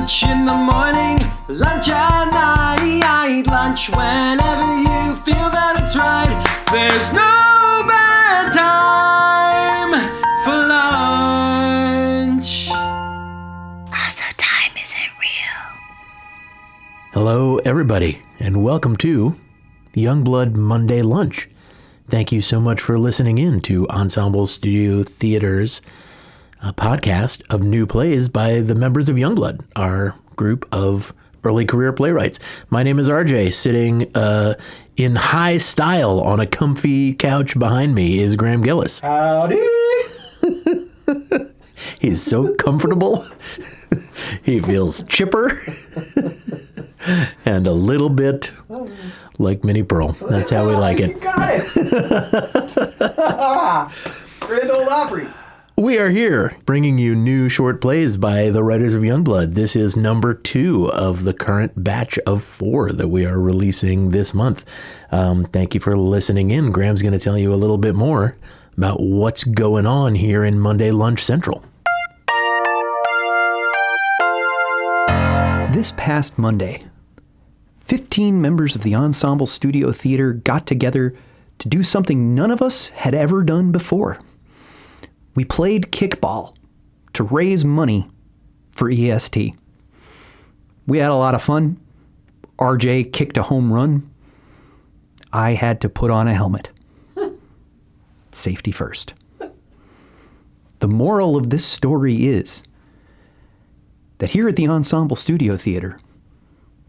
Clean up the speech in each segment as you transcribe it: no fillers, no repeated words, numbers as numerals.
Lunch in the morning, lunch at night, lunch whenever you feel that it's right. There's no bad time for lunch. Also, time isn't real. Hello, everybody, and welcome to Youngblood Monday Lunch. Thank you so much for listening in to Ensemble Studio Theater's podcast of new plays by the members of Youngblood, our group of early career playwrights. My name is RJ. Sitting in high style on a comfy couch behind me is Graham Gillis. Howdy! He's so comfortable. He feels chipper and a little bit like Minnie Pearl. That's how we like it. You got it! Grand Ole Opry. We are here bringing you new short plays by the writers of Youngblood. This is number 2 of the current batch of 4 that we are releasing this month. Thank you for listening in. Graham's going to tell you a little bit more about what's going on here in Monday Lunch Central. This past Monday, 15 members of the Ensemble Studio Theater got together to do something none of us had ever done before. We played kickball to raise money for EST. We had a lot of fun. RJ kicked a home run. I had to put on a helmet. Safety first. The moral of this story is that here at the Ensemble Studio Theater,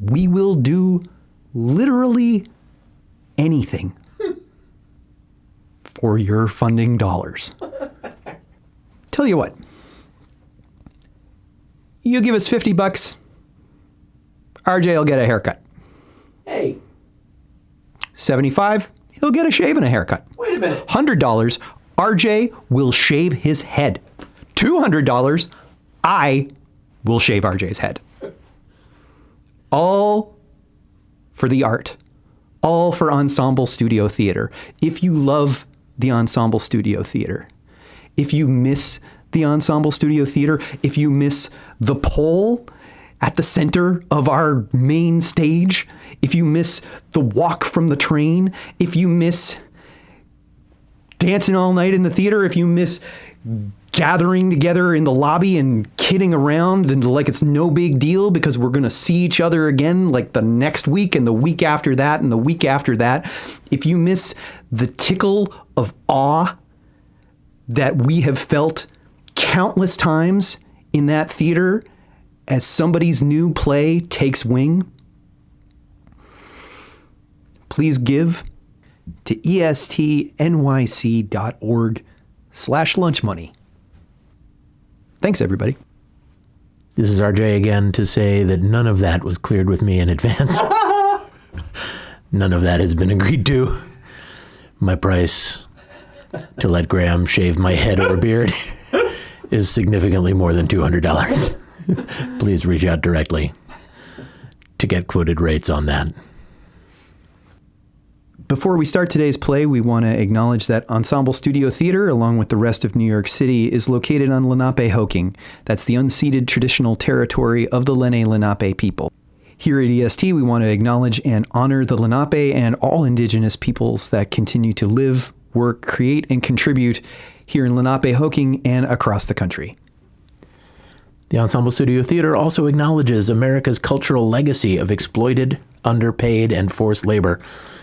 we will do literally anything for your funding dollars. Tell you what, you give us $50, RJ will get a haircut. Hey. 75, he'll get a shave and a haircut. Wait a minute. $100, RJ will shave his head. $200, I will shave RJ's head. All for the art. All for Ensemble Studio Theater. If you love the Ensemble Studio Theater, if you miss the Ensemble Studio Theater, if you miss the pole at the center of our main stage, if you miss the walk from the train, if you miss dancing all night in the theater, if you miss gathering together in the lobby and kidding around and like it's no big deal because we're going to see each other again like the next week and the week after that and the week after that, if you miss the tickle of awe that we have felt countless times in that theater as somebody's new play takes wing, please give to estnyc.org/lunchmoney. Thanks, everybody. This is RJ again to say that none of that was cleared with me in advance. None of that has been agreed to. My price to let Graham shave my head or beard is significantly more than $200. Please reach out directly to get quoted rates on that. Before we start today's play, we want to acknowledge that Ensemble Studio Theater, along with the rest of New York City, is located on Lenape-Hoking. That's the unceded traditional territory of the Lenni-Lenape people. Here at EST, we want to acknowledge and honor the Lenape and all indigenous peoples that continue to live, work, create, and contribute here in Lenape-Hoking and across the country. The Ensemble Studio Theater also acknowledges America's cultural legacy of exploited, underpaid, and forced labor,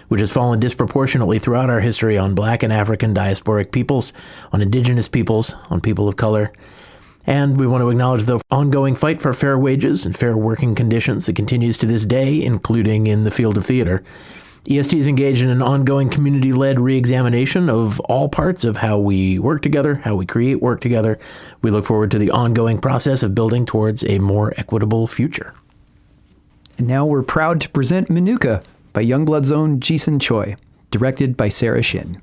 which has fallen disproportionately throughout our history on Black and African diasporic peoples, on indigenous peoples, on people of color. And we want to acknowledge the ongoing fight for fair wages and fair working conditions that continues to this day, including in the field of theater. EST is engaged in an ongoing community-led re-examination of all parts of how we work together, how we create work together. We look forward to the ongoing process of building towards a more equitable future. And now we're proud to present Manuka by Youngblood's own Jeesun Choi, directed by Sarah Shin.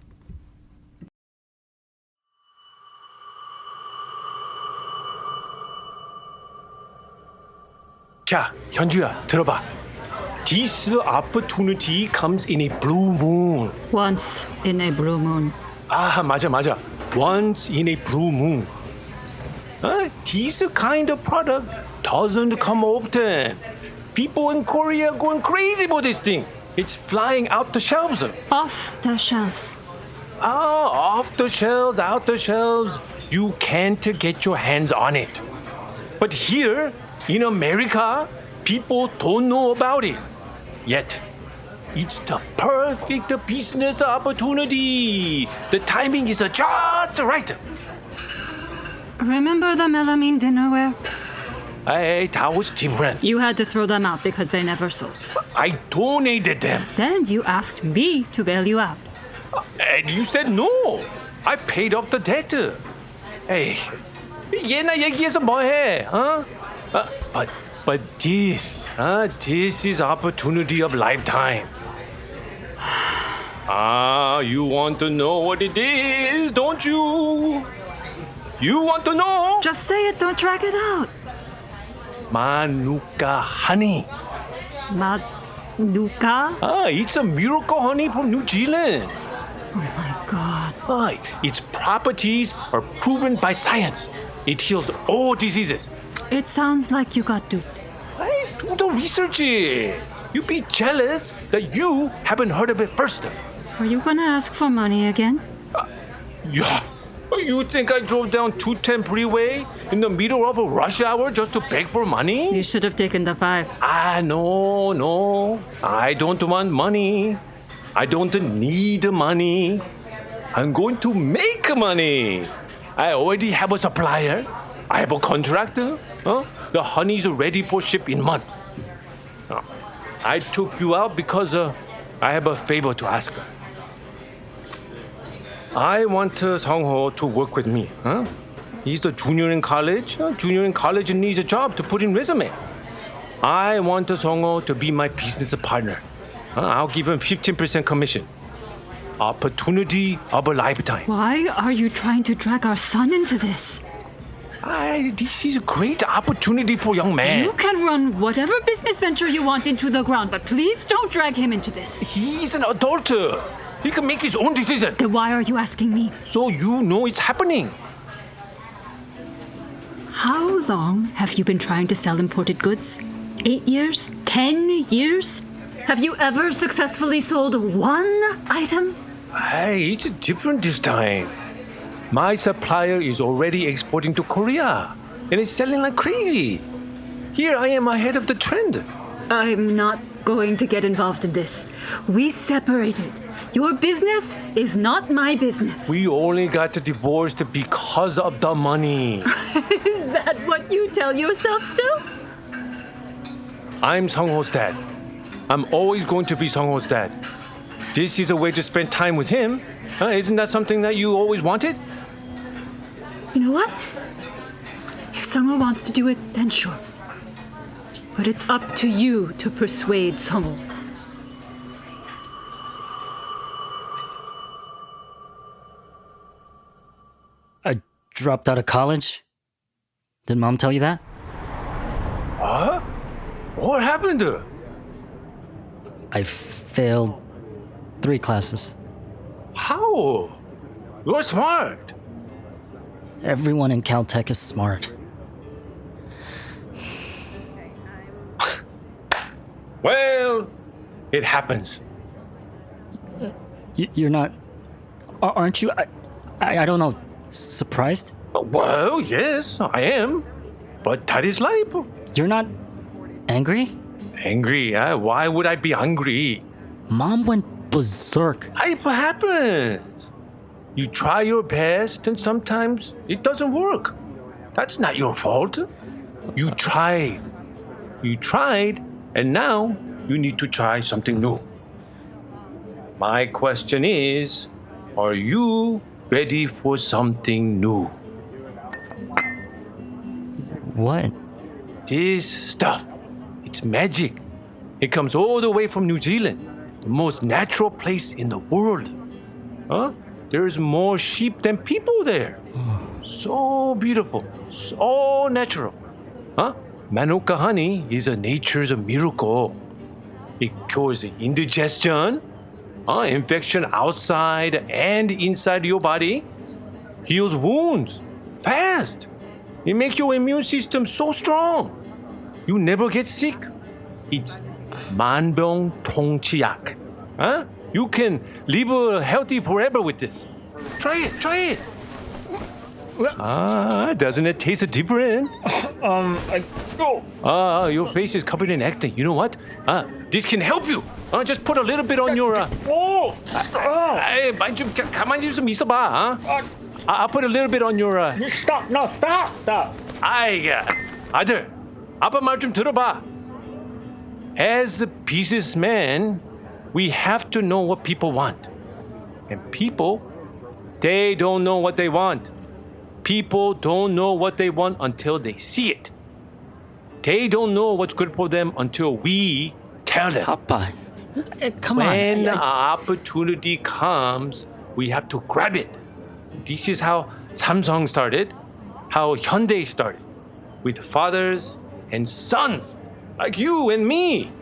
자, 현주야, 들어봐. This opportunity comes in a blue moon. Once in a blue moon. 아, 맞아. Once in a blue moon. This kind of product 더 doesn't come often. People in Korea are going crazy for this thing. It's flying out the shelves. Off the shelves. Off the shelves, out the shelves. You can't get your hands on it. But here, in America, people don't know about it. Yet, it's the perfect business opportunity. The timing is just right. Remember the melamine dinnerware? Hey, that was different. You had to throw them out because they never sold. I donated them. Then you asked me to bail you out. And you said no. I paid off the debt. Hey, 얘나 얘기해서 뭐해? But this is opportunity of lifetime. You want to know what it is, don't you? You want to know? Just say it, don't drag it out. Manuka honey. Manuka? It's a miracle honey from New Zealand. Oh my God. Its properties are proven by science. It heals all diseases. It sounds like you got duped. Hey, do the research. You'd be jealous that you haven't heard of it first. Are you gonna ask for money again? Yeah. You think I drove down 210 freeway in the middle of a rush hour just to beg for money? You should have taken the 5. No. I don't want money. I don't need money. I'm going to make money. I already have a supplier. I have a contractor. The honey is ready for ship in month. I took you out because I have a favor to ask. I want Sungho to work with me. He's a junior in college. Junior in college needs a job to put in resume. I want Sungho to be my business partner. I'll give him 15% commission. Opportunity of a lifetime. Why are you trying to drag our son into this? This is a great opportunity for young man. You can run whatever business venture you want into the ground, but please don't drag him into this. He's an adult. He can make his own decision. Then why are you asking me? So you know it's happening. How long have you been trying to sell imported goods? 8 years? 10 years? Have you ever successfully sold one item? Hey, it's different this time. My supplier is already exporting to Korea and it's selling like crazy. Here I am ahead of the trend. I'm not going to get involved in this. We separated. Your business is not my business. We only got divorced because of the money. Is that what you tell yourself still? I'm Sungho's dad. I'm always going to be Sungho's dad. This is a way to spend time with him. Isn't that something that you always wanted? You know what? If Sungho wants to do it, then sure. But it's up to you to persuade Sungho. I dropped out of college. Did Mom tell you that? Huh? What happened? I failed 3 classes. How? You're smart. Everyone in Caltech is smart. Well, it happens. You're not... Aren't you... I don't know... surprised? Well, yes, I am. But that is life. You're not... angry? Angry? Why would I be angry? Mom went berserk. It happens. You try your best and sometimes it doesn't work. That's not your fault. You tried. And now you need to try something new. My question is, are you ready for something new? What? This stuff, it's magic. It comes all the way from New Zealand, the most natural place in the world. There's more sheep than people there. So beautiful, so natural. Manuka honey is nature's miracle. It cures indigestion, infection outside and inside your body, heals wounds fast. It makes your immune system so strong. You never get sick. It's 만병 통치약. Huh? You can live healthy forever with this. Try it. Doesn't it taste different? Your face is covered in acne. You know what? This can help you. Just put a little bit on your. 많이 좀 가만히 좀 있어봐. I'll put a little bit on your. Stop! No, stop! 아들, 아빠 말 좀 들어봐. As a businessman, we have to know what people want, and people, they don't know what they want. People don't know what they want until they see it. They don't know what's good for them until we tell them. 아빠, come on. When an opportunity comes, we have to grab it. This is how Samsung started, how Hyundai started, with fathers and sons, like you and me.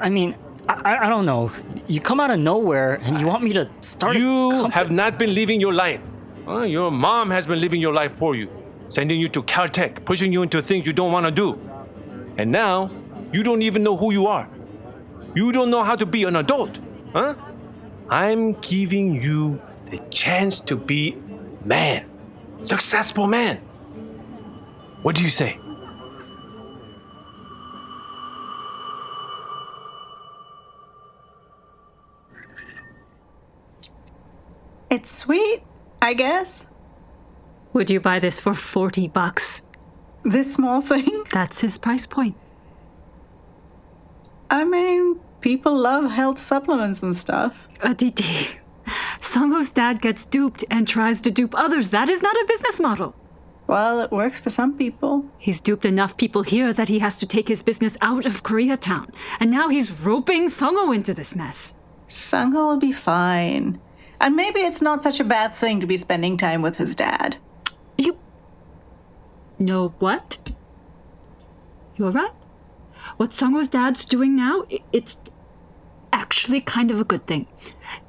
I mean, I don't know. You come out of nowhere and you want me to start You have not been living your life. Your mom has been living your life for you, sending you to Caltech, pushing you into things you don't want to do. And now, you don't even know who you are. You don't know how to be an adult. I'm giving you the chance to be man, successful man. What do you say? It's sweet, I guess. Would you buy this for $40? This small thing? That's his price point. I mean, people love health supplements and stuff. Aditi, Sungho's dad gets duped and tries to dupe others. That is not a business model. Well, it works for some people. He's duped enough people here that he has to take his business out of Koreatown. And now he's roping Sungho into this mess. Sungho will be fine. And maybe it's not such a bad thing to be spending time with his dad. You know what? You're right. What Sungho's dad's doing now, it's actually kind of a good thing.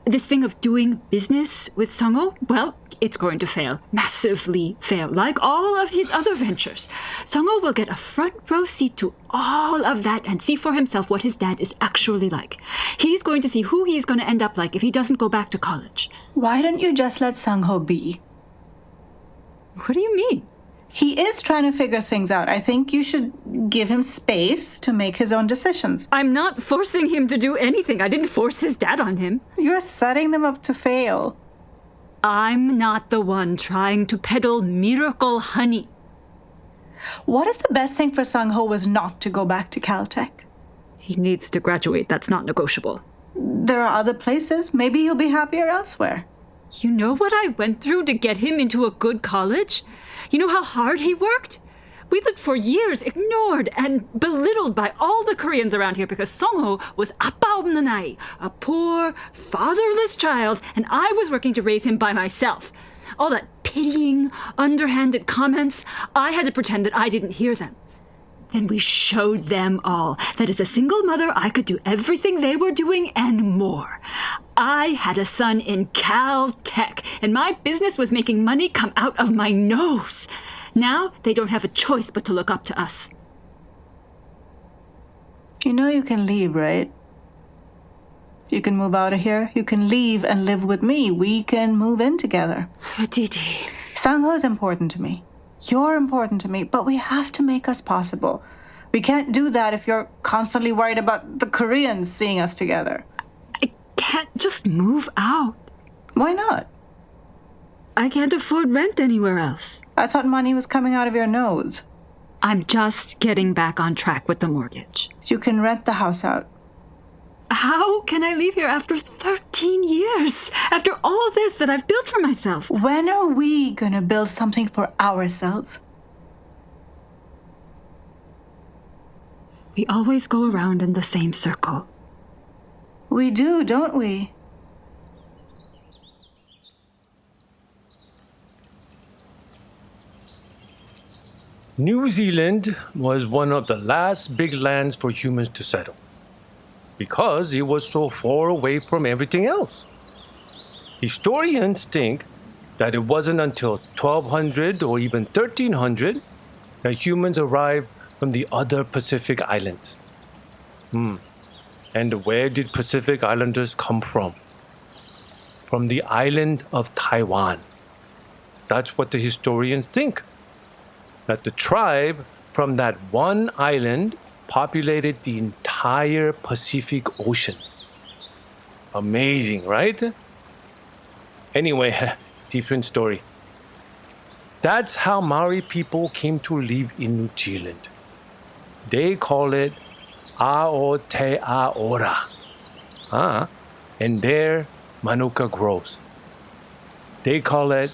This thing of doing business with Sungho, well, it's going to fail. Massively fail. Like all of his other ventures. Sungho will get a front row seat to all of that and see for himself what his dad is actually like. He's going to see who he's going to end up like if he doesn't go back to college. Why don't you just let Sungho be? What do you mean? He is trying to figure things out. I think you should give him space to make his own decisions. I'm not forcing him to do anything. I didn't force his dad on him. You're setting them up to fail. I'm not the one trying to peddle miracle honey. What if the best thing for Sungho was not to go back to Caltech? He needs to graduate. That's not negotiable. There are other places. Maybe he'll be happier elsewhere. You know what I went through to get him into a good college? You know how hard he worked? We lived for years ignored and belittled by all the Koreans around here because Sungho was 아빠 없는 아이, a poor, fatherless child, and I was working to raise him by myself. All that pitying, underhanded comments, I had to pretend that I didn't hear them. Then we showed them all that as a single mother, I could do everything they were doing and more. I had a son in Caltech, and my business was making money come out of my nose. Now they don't have a choice but to look up to us. You know you can leave, right? You can move out of here. You can leave and live with me. We can move in together. Didi. Sungho is important to me. You're important to me, but we have to make us possible. We can't do that if you're constantly worried about the Koreans seeing us together. I can't just move out. Why not? I can't afford rent anywhere else. I thought money was coming out of your nose. I'm just getting back on track with the mortgage. You can rent the house out. How can I leave here after 13 years? After all this that I've built for myself? When are we gonna build something for ourselves? We always go around in the same circle. We do, don't we? New Zealand was one of the last big lands for humans to settle because it was so far away from everything else. Historians think that it wasn't until 1200 or even 1300 that humans arrived from the other Pacific islands. And where did Pacific Islanders come from? From the island of Taiwan. That's what the historians think. That the tribe from that one island populated the entire Pacific Ocean. Amazing, right? Anyway, different story. That's how Maori people came to live in New Zealand. They call it Aotearoa. And there Manuka grows. They call it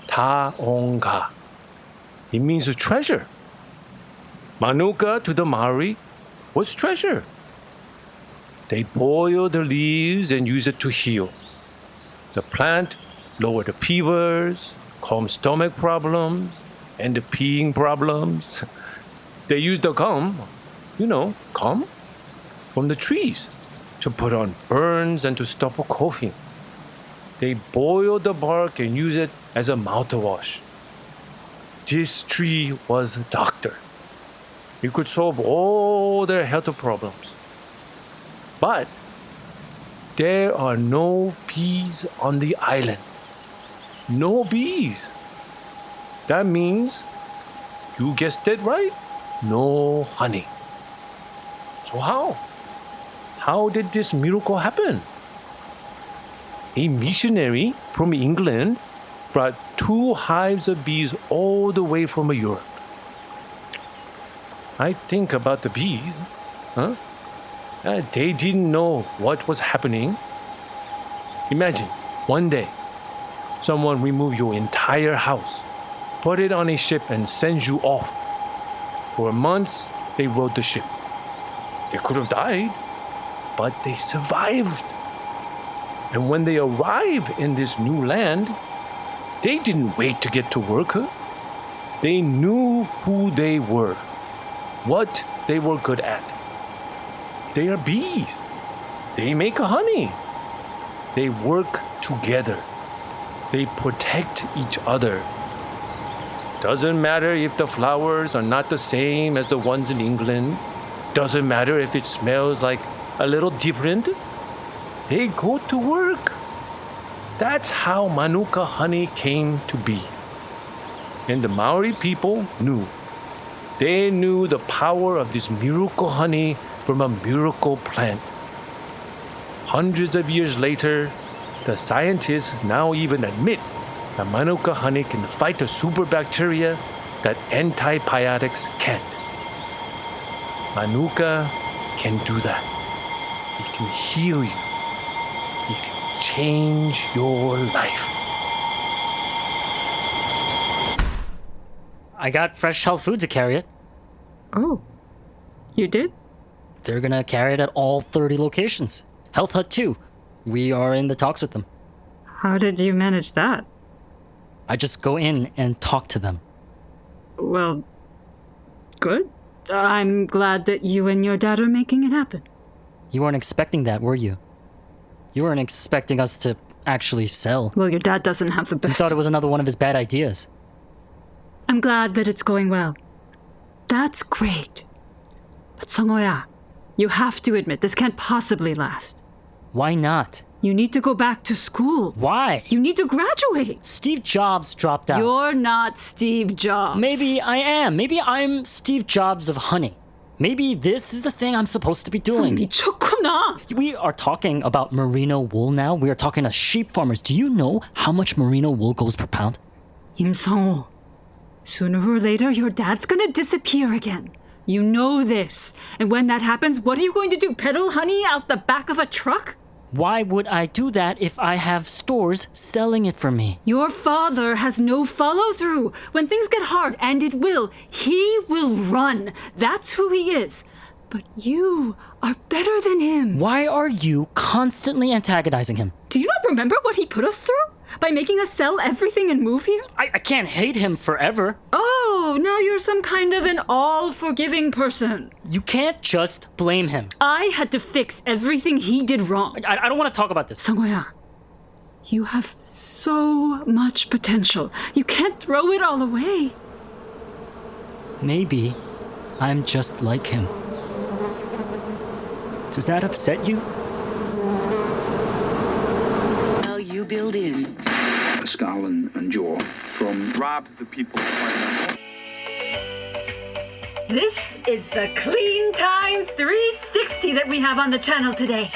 Taonga. It means a treasure. Manuka to the Maori was treasure. They boil the leaves and use it to heal. The plant lowered the fevers, calmed stomach problems, and the peeing problems. They used the gum, gum, from the trees to put on burns and to stop a coughing. They boiled the bark and used it as a mouthwash. This tree was a doctor. It could solve all their health problems. But there are no bees on the island. No bees. That means, you guessed it right, no honey. So how? How did this miracle happen? A missionary from England brought 2 hives of bees all the way from Europe. I think about the bees, they didn't know what was happening. Imagine, one day, someone remove your entire house, put it on a ship and sends you off. For months, they rode the ship. They could have died, but they survived. And when they arrived in this new land, they didn't wait to get to work. They knew who they were, what they were good at. They are bees. They make honey. They work together. They protect each other. Doesn't matter if the flowers are not the same as the ones in England. Doesn't matter if it smells like a little different. They go to work. That's how Manuka honey came to be. And the Maori people knew. They knew the power of this miracle honey from a miracle plant. Hundreds of years later, the scientists now even admit that Manuka honey can fight the super bacteria that antibiotics can't. Manuka can do that. It can heal you. It can change your life. I got fresh health food to carry it. Oh, you did? They're gonna carry it at all 30 locations. Health Hut too. We are in the talks with them. How did you manage that? I just go in and talk to them. Well, good. I'm glad that you and your dad are making it happen. You weren't expecting that, were you? You weren't expecting us to actually sell. Well, your dad doesn't have the You best. thought it was another one of his bad ideas. I'm glad that it's going well. That's great. But Sungho, you have to admit this can't possibly last. Why not? You need to go back to school. Why? You need to graduate. Steve Jobs dropped out. You're not Steve Jobs. Maybe I am. Maybe I'm Steve Jobs of honey. Maybe this is the thing I'm supposed to be doing. 미쳤구나. We are talking about merino wool now. We are talking to sheep farmers. Do you know how much merino wool goes per pound? 임성호, sooner or later your dad's gonna disappear again. You know this. And when that happens, what are you going to do? Peddle honey out the back of a truck? Why would I do that if I have stores selling it for me? Your father has no follow-through. When things get hard, and it will, he will run. That's who he is. But you are better than him. Why are you constantly antagonizing him? Do you not remember what he put us through? By making us sell everything and move here? I can't hate him forever. Oh, now you're some kind of an all-forgiving person. You can't just blame him. I had to fix everything he did wrong. I don't want to talk about this. Sungho, you have so much potential. You can't throw it all away. Maybe I'm just like him. Does that upset you? Well, you build in. Skull and jaw from robbed the people. This is the Clean Time 360 that we have on the channel today.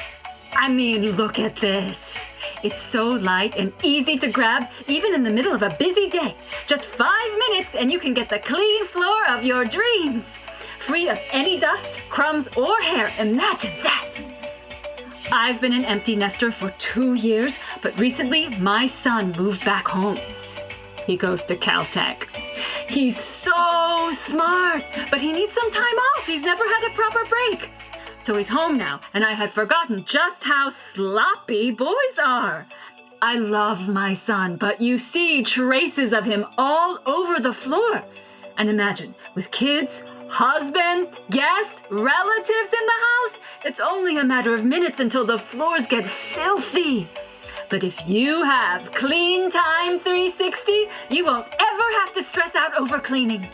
I mean, look at this. It's so light and easy to grab, even in the middle of a busy day. Just 5 minutes and you can get the clean floor of your dreams. Free of any dust, crumbs, or hair. Imagine that. I've been an empty nester for 2 years, but recently my son moved back home. He goes to Caltech. He's so smart, but he needs some time off. He's never had a proper break. So he's home now, and I had forgotten just how sloppy boys are. I love my son, but you see traces of him all over the floor. And imagine, with kids, husband, guests, relatives in the house, it's only a matter of minutes until the floors get filthy. But if you have Clean Time 360, you won't ever have to stress out over cleaning.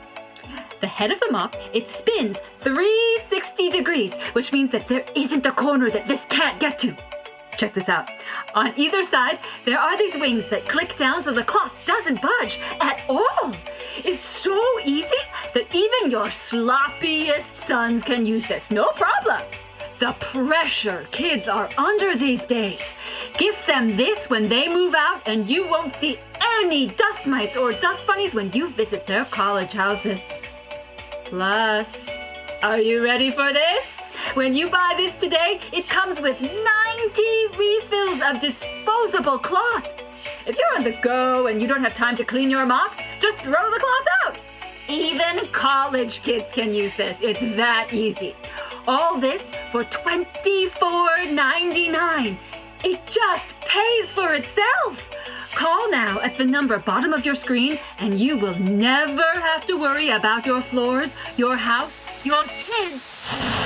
The head of the mop, it spins 360 degrees, which means that there isn't a corner that this can't get to. Check this out. On either side, there are these wings that click down so the cloth doesn't budge at all. It's so easy that even your sloppiest sons can use this, no problem. The pressure kids are under these days. Gift them this when they move out and you won't see any dust mites or dust bunnies when you visit their college houses. Plus, are you ready for this? When you buy this today, it comes with 90 refills of disposable cloth. If you're on the go and you don't have time to clean your mop, just throw the cloth out. Even college kids can use this. It's that easy. All this for $24.99. It just pays for itself. Call now at the number bottom of your screen and you will never have to worry about your floors, your house, your kids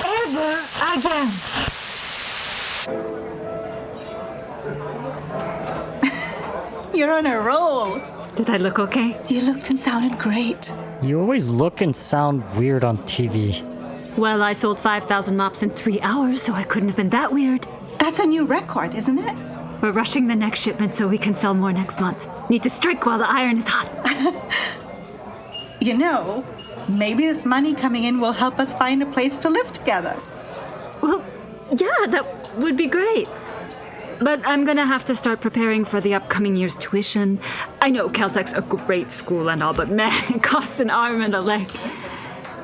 ever again. You're on a roll. Did I look okay? You looked and sounded great. You always look and sound weird on TV. Well, I sold 5,000 mops in 3 hours, so I couldn't have been that weird. That's a new record, isn't it? We're rushing the next shipment so we can sell more next month. Need to strike while the iron is hot. You know, maybe this money coming in will help us find a place to live together. Well, yeah, that would be great. But I'm gonna have to start preparing for the upcoming year's tuition. I know Caltech's a great school and all, but man, it costs an arm and a leg.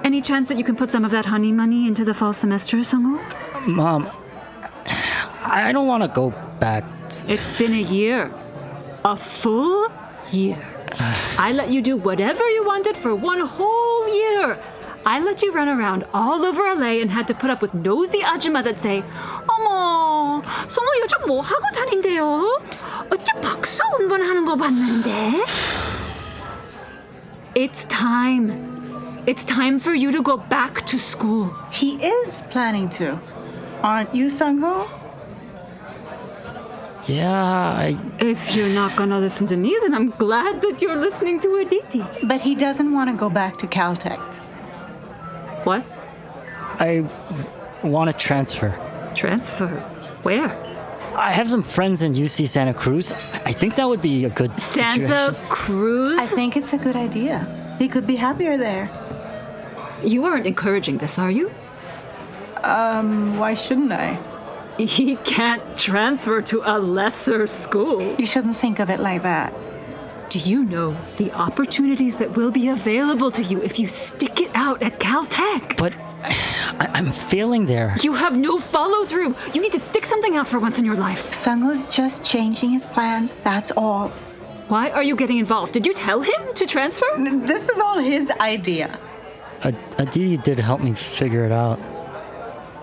Any chance that you can put some of that honey money into the fall semester, Sungho? Mom, I don't want to go back. It's been a year. A full year. I let you do whatever you wanted for 1 whole year. I let you run around all over LA and had to put up with nosy 아줌마 that say, 어머, 성호 요즘 뭐 하고 다닌대요? 어째 박사 운반하는 거 봤는데? It's time. It's time for you to go back to school. He is planning to. Aren't you, Sungho? Yeah, If you're not gonna listen to me, then I'm glad that you're listening to Aditi. But he doesn't want to go back to Caltech. What? I want to transfer. Transfer? Where? I have some friends in UC Santa Cruz. I think that would be a good Santa situation. Cruz? I think it's a good idea. He could be happier there. You aren't encouraging this, are you? Why shouldn't I? He can't transfer to a lesser school. You shouldn't think of it like that. Do you know the opportunities that will be available to you if you stick it out at Caltech? But I'm failing there. You have no follow-through. You need to stick something out for once in your life. Sungho's just changing his plans, that's all. Why are you getting involved? Did you tell him to transfer? This is all his idea. Aditi did help me figure it out.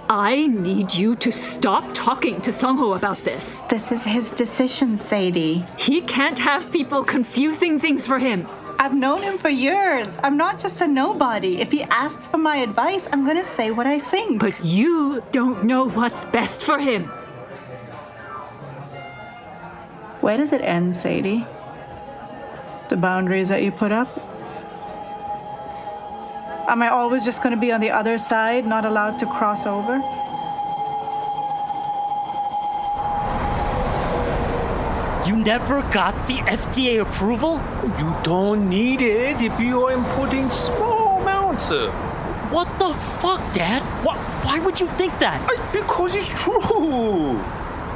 I need you to stop talking to Sungho about this. This is his decision, Sadie. He can't have people confusing things for him. I've known him for years. I'm not just a nobody. If he asks for my advice, I'm gonna say what I think. But you don't know what's best for him. Where does it end, Sadie? The boundaries that you put up? Am I always just going to be on the other side, not allowed to cross over? You never got the FDA approval? You don't need it if you are importing small amounts. What the fuck, Dad? Why would you think that? Because it's true.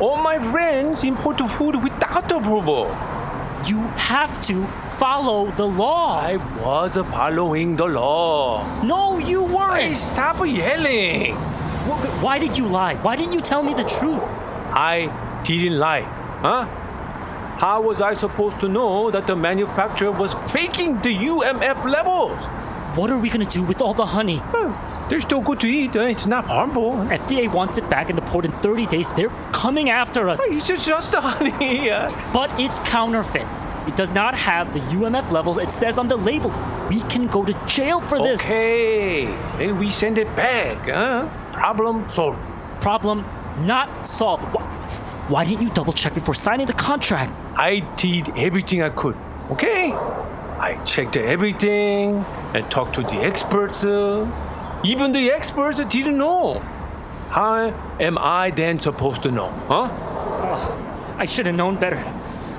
All my friends import the food without approval. You have to follow the law. I was following the law. No, you weren't. Hey, stop yelling. Why did you lie? Why didn't you tell me the truth? I didn't lie. Huh? How was I supposed to know that the manufacturer was faking the UMF levels? What are we gonna do with all the honey? They're still good to eat. It's not harmful. FDA wants it back in the port in 30 days. They're coming after us. It's just the honey. But it's counterfeit. It does not have the UMF levels it says on the label. We can go to jail for this. Okay. Then we send it back. Problem solved. Problem not solved. Why didn't you double check before signing the contract? I did everything I could. Okay? I checked everything and talked to the experts. Even the experts didn't know. How am I then supposed to know? I should have known better.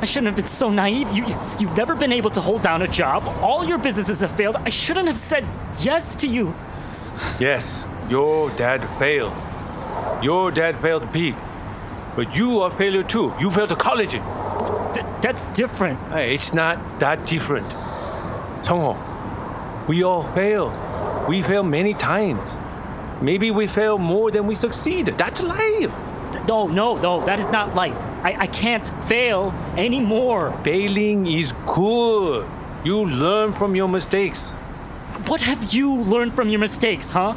I shouldn't have been so naive. You've never been able to hold down a job. All your businesses have failed. I shouldn't have said yes to you. Yes, your dad failed. Your dad failed big. But you are a failure too. You failed to college. That's different. It's not that different. Sungho, we all fail. We fail many times. Maybe we fail more than we succeed. That's life. No, that is not life. I can't fail anymore. Failing is good. You learn from your mistakes. What have you learned from your mistakes, huh?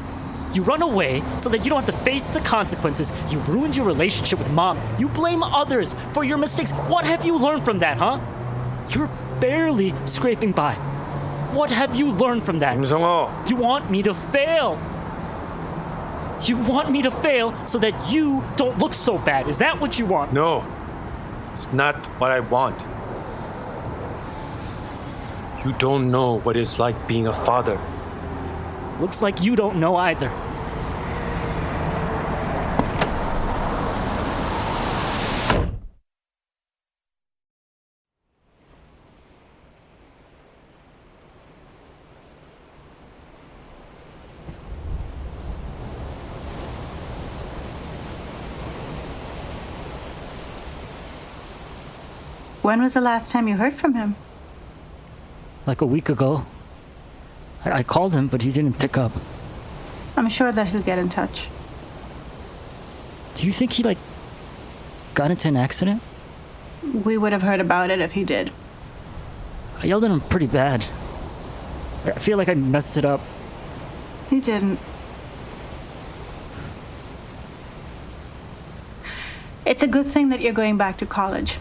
You run away so that you don't have to face the consequences. You ruined your relationship with Mom. You blame others for your mistakes. What have you learned from that, huh? You're barely scraping by. What have you learned from that? Sungho. You want me to fail. You want me to fail so that you don't look so bad. Is that what you want? No, it's not what I want. You don't know what it's like being a father. Looks like you don't know either. When was the last time you heard from him? Like a week ago. I called him, but he didn't pick up. I'm sure that he'll get in touch. Do you think he, got into an accident? We would have heard about it if he did. I yelled at him pretty bad. I feel like I messed it up. He didn't. It's a good thing that you're going back to college.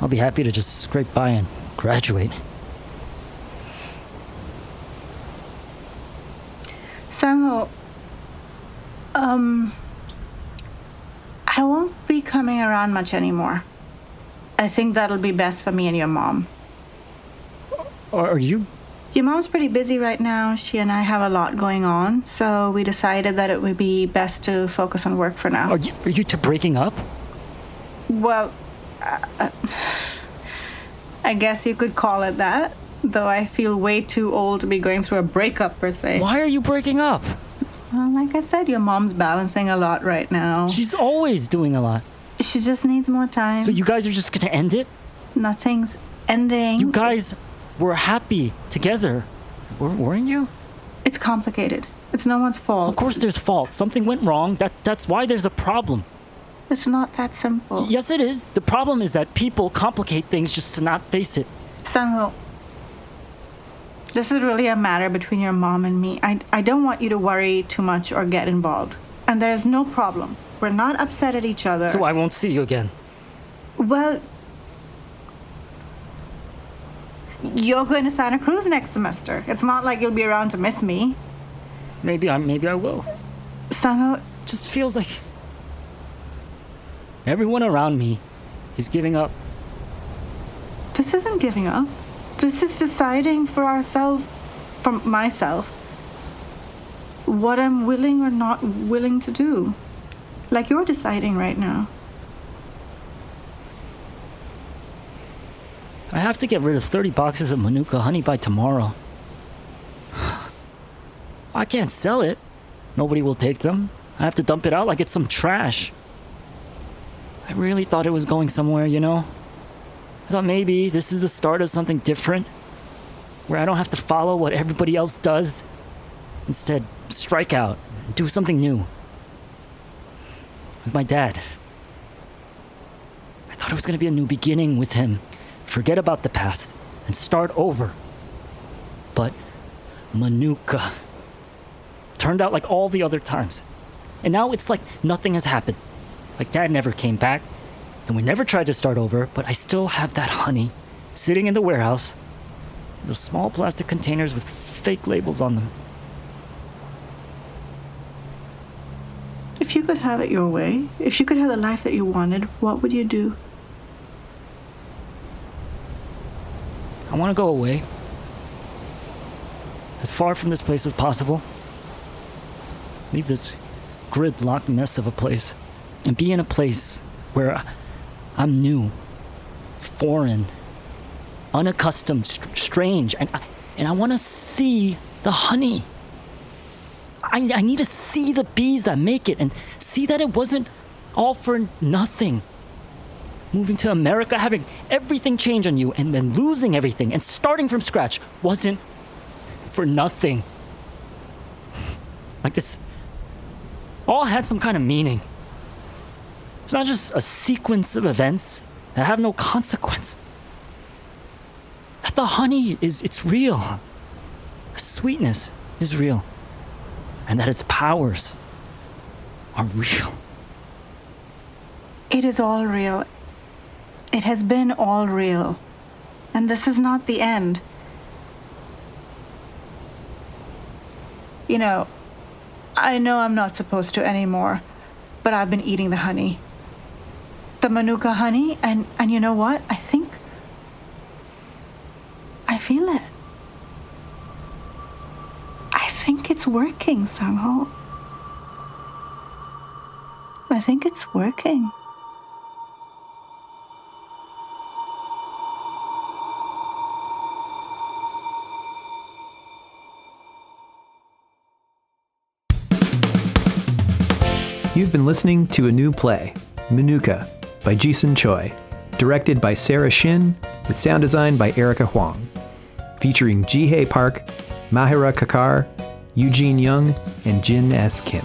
I'll be happy to just scrape by and graduate. Sungho, I won't be coming around much anymore. I think that'll be best for me and your mom. Are you? Your mom's pretty busy right now. She and I have a lot going on, so we decided that it would be best to focus on work for now. Are you two breaking up? Well, I guess you could call it that, though I feel way too old to be going through a breakup per se. Why are you breaking up? Well, like I said, your mom's balancing a lot right now. She's always doing a lot. She just needs more time. So you guys are just gonna end it? Nothing's ending. You guys were happy together, weren't you? It's complicated. It's no one's fault. Of course there's fault. Something went wrong. That's why there's a problem. It's not that simple. Yes, it is. The problem is that people complicate things just to not face it. Sungho, this is really a matter between your mom and me. I don't want you to worry too much or get involved. And there's no problem. We're not upset at each other. So I won't see you again. Well, you're going to Santa Cruz next semester. It's not like you'll be around to miss me. Maybe I will. Sungho, it just feels like everyone around me is giving up. This isn't giving up. This is deciding for ourselves. for myself what I'm willing or not willing to do. Like you're deciding right now. I have to get rid of 30 boxes of Manuka honey by tomorrow. I can't sell it. Nobody will take them. I have to dump it out like it's some trash. I really thought it was going somewhere, you know? I thought maybe this is the start of something different, where I don't have to follow what everybody else does. Instead, strike out and do something new. With my dad. I thought it was going to be a new beginning with him. Forget about the past and start over. But Manuka turned out like all the other times. And now it's like nothing has happened. Like Dad never came back, and we never tried to start over, but I still have that honey sitting in the warehouse. Those small plastic containers with fake labels on them. If you could have it your way, if you could have the life that you wanted, what would you do? I want to go away. As far from this place as possible. Leave this gridlocked mess of a place. And be in a place where I'm new, foreign, unaccustomed, strange. And I want to see the honey. I need to see the bees that make it and see that it wasn't all for nothing. Moving to America, having everything change on you, and then losing everything and starting from scratch wasn't for nothing. Like this all had some kind of meaning. It's not just a sequence of events that have no consequence. That the honey it's real. The sweetness is real. And that its powers are real. It is all real. It has been all real. And this is not the end. You know I'm not supposed to anymore, but I've been eating the honey. The Manuka honey, and you know what? I think I feel it. I think it's working, Sungho. I think it's working. You've been listening to a new play, Manuka, by Jeesun Choi, directed by Sarah Shin, with sound design by Erica Huang, featuring Jiehae Park, Mahira Kakkar, Eugene Young, and Jinn S. Kim.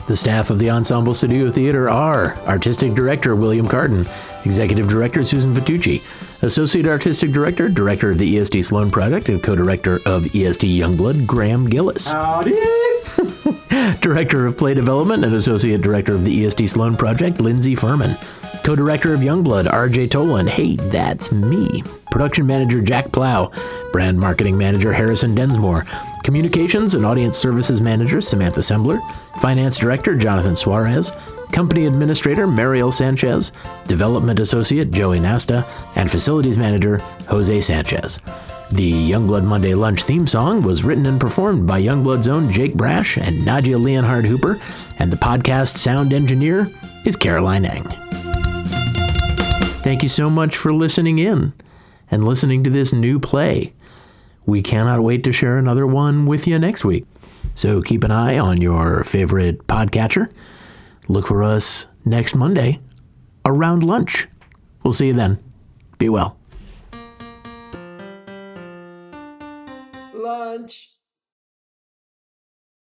The staff of the Ensemble Studio Theater are Artistic Director William Carton, Executive Director Susan Fatucci, Associate Artistic Director, Director of the ESD Sloan Project, and Co-Director of ESD Youngblood, Graham Gillis. Howdy! Director of Play Development and Associate Director of the ESD Sloan Project, Lindsay Furman. Co-Director of Youngblood, RJ Tolan. Hey, that's me. Production Manager, Jack Plow. Brand Marketing Manager, Harrison Densmore. Communications and Audience Services Manager, Samantha Sembler. Finance Director, Jonathan Suarez. Company Administrator, Mariel Sanchez. Development Associate, Joey Nasta. And Facilities Manager, Jose Sanchez. The Youngblood Monday Lunch theme song was written and performed by Youngblood's own Jake Brash and Nadia Leonhard Hooper, and the podcast sound engineer is Caroline Eng. Thank you so much for listening in and listening to this new play. We cannot wait to share another one with you next week. So keep an eye on your favorite podcatcher. Look for us next Monday around lunch. We'll see you then. Be well. Lunch.